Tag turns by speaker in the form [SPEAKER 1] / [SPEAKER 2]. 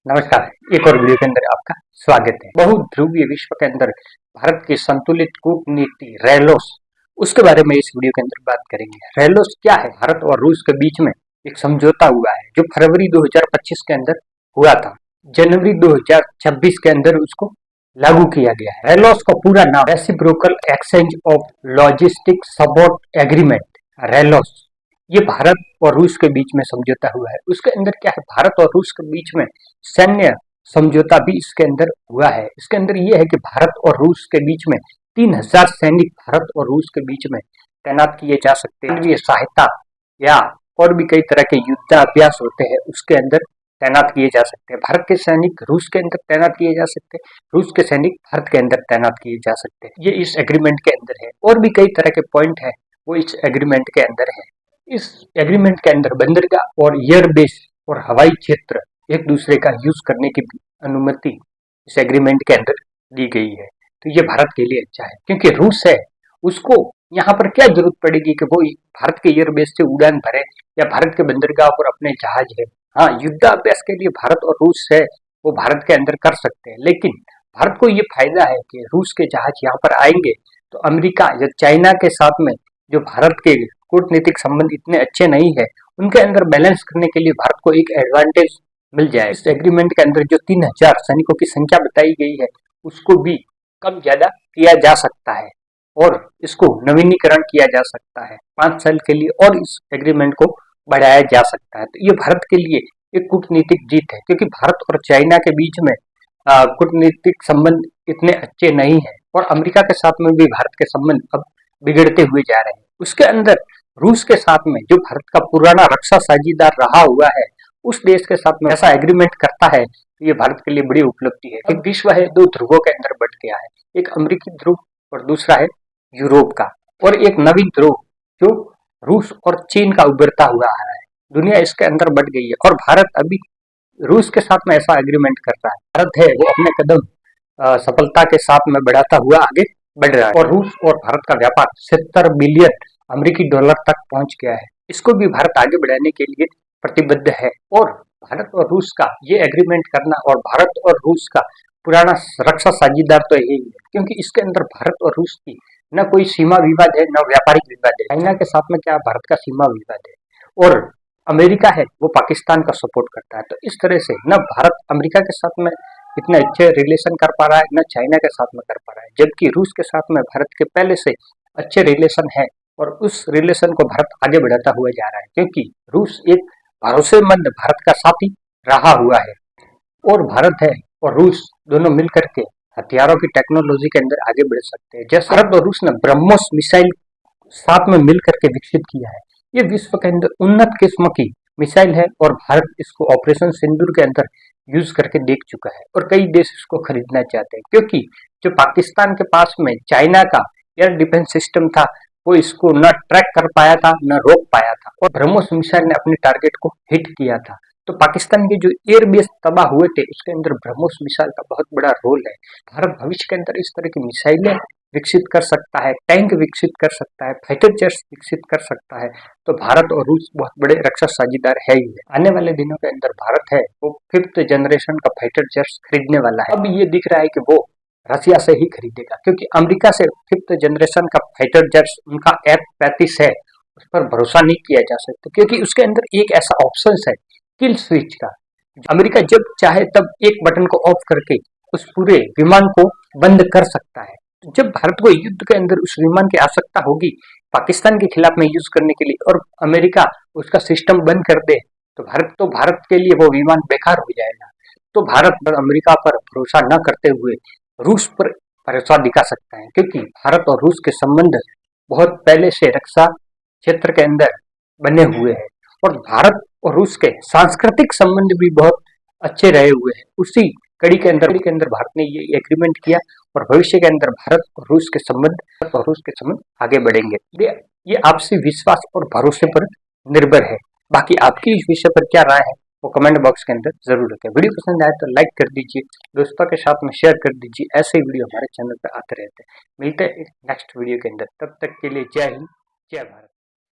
[SPEAKER 1] नमस्कार। एक और वीडियो के अंदर आपका स्वागत है। बहुध्रुवीय विश्व के अंदर भारत की संतुलित कूटनीति रेलोस, उसके बारे में इस वीडियो के अंदर बात करेंगे। रेलोस क्या है? भारत और रूस के बीच में एक समझौता हुआ है जो फरवरी 2025 के अंदर हुआ था। जनवरी 2026 के अंदर उसको लागू किया गया है। रेलोस का पूरा नाम reciprocal exchange of logistic support agreement, RELOS. ये भारत और रूस के बीच में समझौता हुआ है। उसके अंदर क्या है? भारत और रूस के बीच में सैन्य समझौता भी इसके अंदर हुआ है। इसके अंदर यह है कि भारत और रूस के बीच में 3000 सैनिक भारत और रूस के बीच में तैनात किए जा सकते हैं। ये सहायता या और भी कई तरह के युद्धाभ्यास होते हैं, उसके अंदर तैनात किए जा सकते हैं। भारत के सैनिक रूस के अंदर तैनात किए जा सकते हैं, रूस के सैनिक भारत के अंदर तैनात किए जा सकते हैं। ये इस एग्रीमेंट के अंदर है। और भी कई तरह के पॉइंट है वो इस एग्रीमेंट के अंदर है। इस एग्रीमेंट के अंदर बंदरगाह और एयरबेस और हवाई क्षेत्र एक दूसरे का यूज करने की अनुमति इस एग्रीमेंट के अंदर दी गई है। तो ये भारत के लिए अच्छा है, क्योंकि रूस है उसको यहाँ पर क्या जरूरत पड़ेगी कि वो भारत के एयरबेस से उड़ान भरे या भारत के बंदरगाह पर अपने जहाज है। हाँ, युद्धाभ्यास के लिए भारत और रूस है वो भारत के अंदर कर सकते हैं, लेकिन भारत को ये फायदा है कि रूस के जहाज यहाँ पर आएंगे तो अमेरिका या चाइना के साथ में जो भारत के कूटनीतिक संबंध इतने अच्छे नहीं है, उनके अंदर बैलेंस करने के लिए भारत को एक एडवांटेज मिल जाए। इस एग्रीमेंट के अंदर जो 3000 सैनिकों की संख्या बताई गई है उसको भी कम ज्यादा किया जा सकता है और इसको नवीनीकरण किया जा सकता है 5 साल के लिए, और इस एग्रीमेंट को बढ़ाया जा सकता है। तो ये भारत के लिए एक कूटनीतिक जीत है, क्योंकि भारत और चाइना के बीच में कूटनीतिक संबंध इतने अच्छे नहीं है और अमेरिका के साथ में भी भारत के संबंध अब बिगड़ते हुए जा रहे हैं। उसके अंदर रूस के साथ में जो भारत का पुराना रक्षा साझीदार रहा हुआ है, उस देश के साथ में ऐसा एग्रीमेंट करता है तो ये भारत के लिए बड़ी उपलब्धि है। एक विश्व है 2 ध्रुवों के अंदर बट गया है, एक अमेरिकी ध्रुव और दूसरा है यूरोप का, और एक नवीन ध्रुव जो रूस और चीन का उभरता हुआ आ रहा है। दुनिया इसके अंदर बट गई है और भारत अभी रूस के साथ में ऐसा एग्रीमेंट कर रहा है। भारत है वो अपने कदम सफलता के साथ में बढ़ाता हुआ आगे बढ़ रहा है और रूस और भारत का व्यापार 70 बिलियन अमेरिकी डॉलर तक पहुंच गया है। इसको भी भारत आगे बढ़ाने के लिए प्रतिबद्ध है। और भारत और रूस का ये एग्रीमेंट करना और भारत और रूस का पुराना रक्षा साझीदार तो यही है, क्योंकि इसके अंदर भारत और रूस की न कोई सीमा विवाद है न व्यापारिक विवाद है। चाइना के साथ में क्या भारत का सीमा विवाद है, और अमेरिका है वो पाकिस्तान का सपोर्ट करता है। तो इस तरह से न भारत अमेरिका के साथ में इतने अच्छे रिलेशन कर पा रहा है, न चाइना के साथ में कर पा रहा है, जबकि रूस के साथ में भारत के पहले से अच्छे रिलेशन है और उस रिलेशन को भारत आगे बढ़ाता हुआ जा रहा है, क्योंकि रूस एक भरोसेमंद भारत का साथी रहा हुआ है। और भारत है और रूस दोनों मिलकर के हथियारों की टेक्नोलॉजी के अंदर आगे बढ़ सकते हैं। जैसे भारत और रूस ने ब्रह्मोस मिसाइल साथ में मिलकर के विकसित किया है। ये विश्व के अंदर उन्नत किस्म की मिसाइल है और भारत इसको ऑपरेशन सिंदूर के अंदर यूज करके देख चुका है और कई देश इसको खरीदना चाहते हैं, क्योंकि जो पाकिस्तान के पास में चाइना का एयर डिफेंस सिस्टम था वो इसको न ट्रैक कर पाया था न रोक पाया था, और ब्रह्मोस मिसाइल ने अपने टारगेट को हिट किया था। तो पाकिस्तान के जो एयरबेस तबाह हुए थे उसके अंदर ब्रह्मोस मिसाइल का बहुत बड़ा रोल है। भारत भविष्य के अंदर इस तरह की मिसाइलें विकसित कर सकता है, टैंक विकसित कर सकता है, फाइटर जेट्स विकसित कर सकता है। तो भारत और रूस बहुत बड़े रक्षा साझीदार है ही है। आने वाले दिनों के अंदर भारत है वो 5th जनरेशन का फाइटर जेट्स खरीदने वाला है। अब ये दिख रहा है कि वो रसिया से ही खरीदेगा, क्योंकि अमेरिका से 5th जनरेशन का फाइटर जेट्स उनका F-35 है, उस पर भरोसा नहीं किया जा सकता, क्योंकि उसके अंदर एक ऐसा ऑप्शन है किल स्विच का। अमेरिका जब चाहे तब एक बटन को ऑफ करके उस पूरे विमान को बंद कर सकता है। जब भारत को युद्ध के अंदर उस विमान की आवश्यकता होगी पाकिस्तान के खिलाफ में यूज करने के लिए, और अमेरिका उसका सिस्टम बंद कर दे तो भारत के लिए वो विमान बेकार हो जाएगा। तो भारत अमेरिका पर भरोसा न करते हुए रूस पर भरोसा दिखा सकता है, क्योंकि भारत और रूस के संबंध बहुत पहले से रक्षा क्षेत्र के अंदर बने हुए हैं और भारत और रूस के सांस्कृतिक संबंध भी बहुत अच्छे रहे हुए हैं। उसी कड़ी के अंदर भारत ने ये एग्रीमेंट किया और भविष्य के अंदर भारत और रूस के संबंध आगे बढ़ेंगे। ये आपसी विश्वास और भरोसे पर निर्भर है। बाकी आपकी इस विषय पर क्या राय है वो कमेंट बॉक्स के अंदर जरूर रखें। वीडियो पसंद आए तो लाइक कर दीजिए, दोस्तों के साथ में शेयर कर दीजिए। ऐसे वीडियो हमारे चैनल पर आते रहते हैं। मिलते हैं नेक्स्ट वीडियो के अंदर, तब तक के लिए जय हिंद, जय भारत।